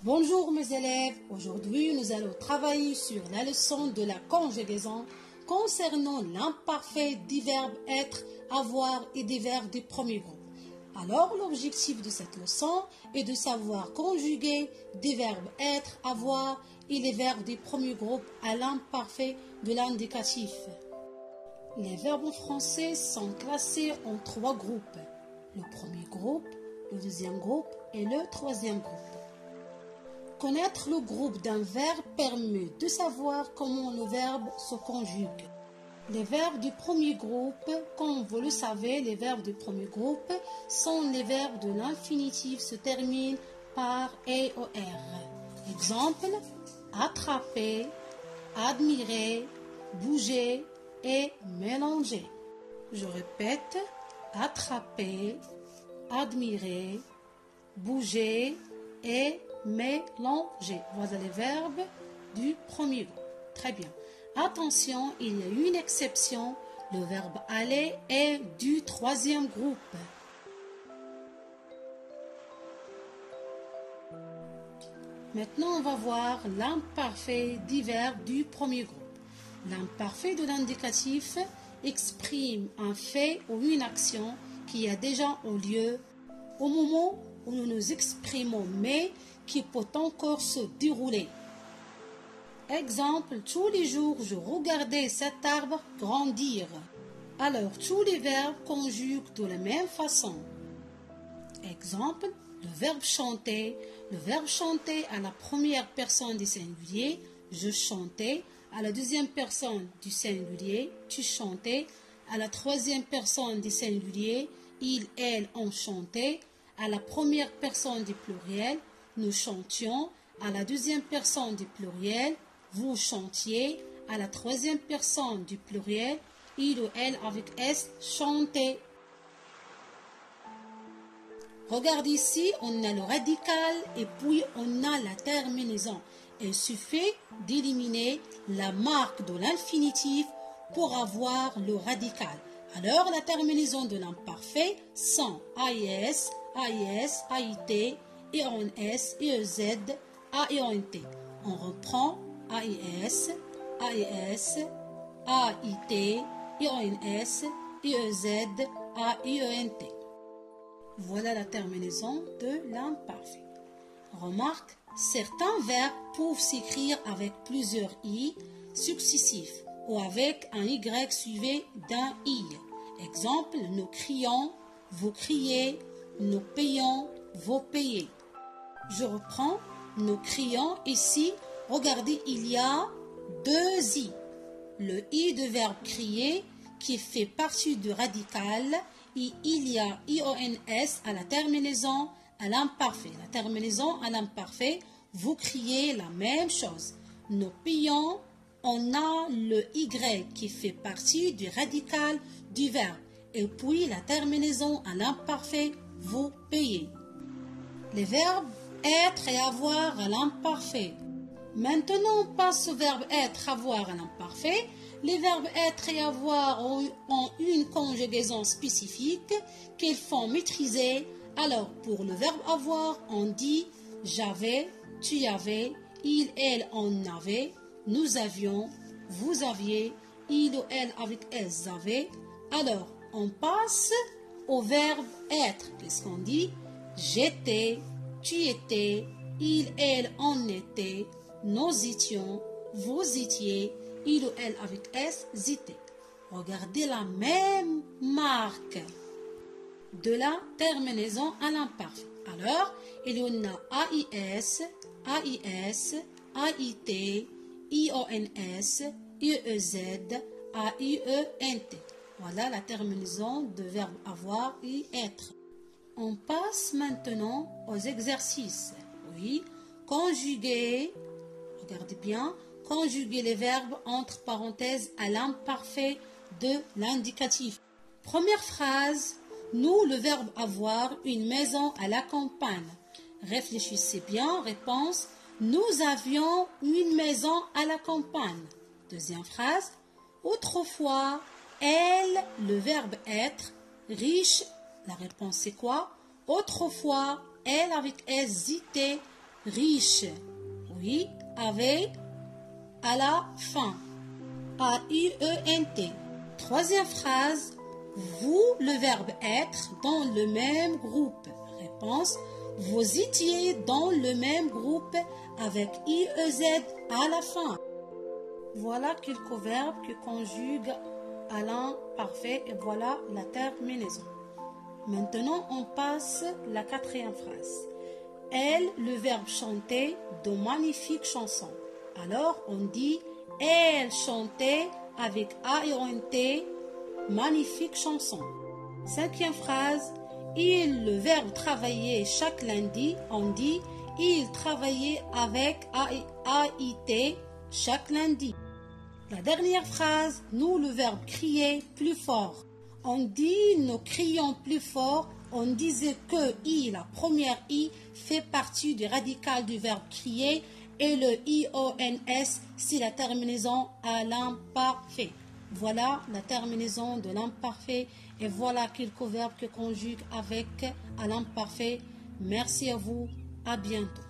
Bonjour mes élèves, aujourd'hui nous allons travailler sur la leçon de la conjugaison concernant l'imparfait des verbes être, avoir et des verbes du premier groupe. Alors l'objectif de cette leçon est de savoir conjuguer des verbes être, avoir et les verbes du premier groupe à l'imparfait de l'indicatif. Les verbes en français sont classés en 3 groupes. Le premier groupe, le deuxième groupe et le troisième groupe. Connaître le groupe d'un verbe permet de savoir comment le verbe se conjugue. Les verbes du premier groupe, comme vous le savez, les verbes du premier groupe sont les verbes de l'infinitif se terminent par EOR. Exemple, attraper, admirer, bouger et mélanger. Je répète, attraper, admirer, bouger et mélanger. Voilà les verbes du premier groupe. Très bien. Attention, il y a une exception. Le verbe aller est du troisième groupe. Maintenant, on va voir l'imparfait des verbes du premier groupe. L'imparfait de l'indicatif exprime un fait ou une action qui a déjà eu lieu au moment où nous nous exprimons, mais qui peut encore se dérouler. Exemple, tous les jours, je regardais cet arbre grandir. Alors, tous les verbes conjuguent de la même façon. Exemple, le verbe chanter. Le verbe chanter à la première personne du singulier, je chantais. À la deuxième personne du singulier, tu chantais. À la troisième personne du singulier, il, elle, on chantait. À la première personne du pluriel, nous chantions. À la deuxième personne du pluriel, vous chantiez. À la troisième personne du pluriel, il ou elle avec S chantait. Regarde ici, on a le radical et puis on a la terminaison. Il suffit d'éliminer la marque de l'infinitif pour avoir le radical. Alors, la terminaison de l'imparfait sont AIS, AIS, AIT, EONS, EEZ, AEONT. On reprend AIS, AIS, AIT, EONS, EEZ, AEONT. Voilà la terminaison de l'imparfait. Remarque, certains verbes peuvent s'écrire avec plusieurs I successifs ou avec un Y suivi d'un I. Exemple, nous crions, vous criez, nous payons, vous payez. Je reprends, nous crions ici. Regardez, il y a 2 I. Le I de verbe crier qui fait partie du radical et il y a IONS à la terminaison à l'imparfait. La terminaison à l'imparfait, vous criez la même chose. Nous payons, on a le Y qui fait partie du radical du verbe. Et puis la terminaison à l'imparfait, vous payez. Les verbes être et avoir à l'imparfait. Maintenant, on passe au verbe être, avoir à l'imparfait. Les verbes être et avoir ont une conjugaison spécifique qu'ils font maîtriser. Alors, pour le verbe avoir, on dit j'avais, tu avais, il, elle, on avait, nous avions, vous aviez, il ou elle avec elles avaient. Alors, on passe au verbe être. Qu'est-ce qu'on dit? J'étais, tu étais, il, elle, on était, nous étions, vous étiez, il ou elle avec S, zité. Regardez la même marque de la terminaison à l'imparfait. Alors, il y en a AIS, AIS, AIT, IONS, IEZ, AIENT. Voilà la terminaison de verbe avoir et être. On passe maintenant aux exercices. Oui, conjuguer, regardez bien, conjuguer les verbes entre parenthèses à l'imparfait de l'indicatif. Première phrase, nous, le verbe avoir une maison à la campagne. Réfléchissez bien, réponse, nous avions une maison à la campagne. Deuxième phrase, autrefois, elle, le verbe être, riche, la réponse c'est quoi? Autrefois, elle avec hésité, riche. Oui, avec à la fin. A-I-E-N-T. Troisième phrase. Vous, le verbe être, dans le même groupe. Réponse. Vous étiez dans le même groupe avec I-E-Z à la fin. Voilà quelques verbes qui conjuguent à l'imparfait et voilà la terminaison. Maintenant, on passe à la quatrième phrase. Elle, le verbe chanter, de magnifiques chansons. Alors, on dit elle chantait avec A-I-O-N-T, magnifique chanson. Cinquième phrase. Il, le verbe travailler chaque lundi, on dit il travaillait avec A-I-T chaque lundi. La dernière phrase, nous, le verbe crier plus fort. On dit nous crions plus fort, on disait que I, la première I, fait partie du radical du verbe crier et le I-O-N-S, c'est la terminaison à l'imparfait. Voilà la terminaison de l'imparfait et voilà quelques verbes que conjuguent avec à l'imparfait. Merci à vous, à bientôt.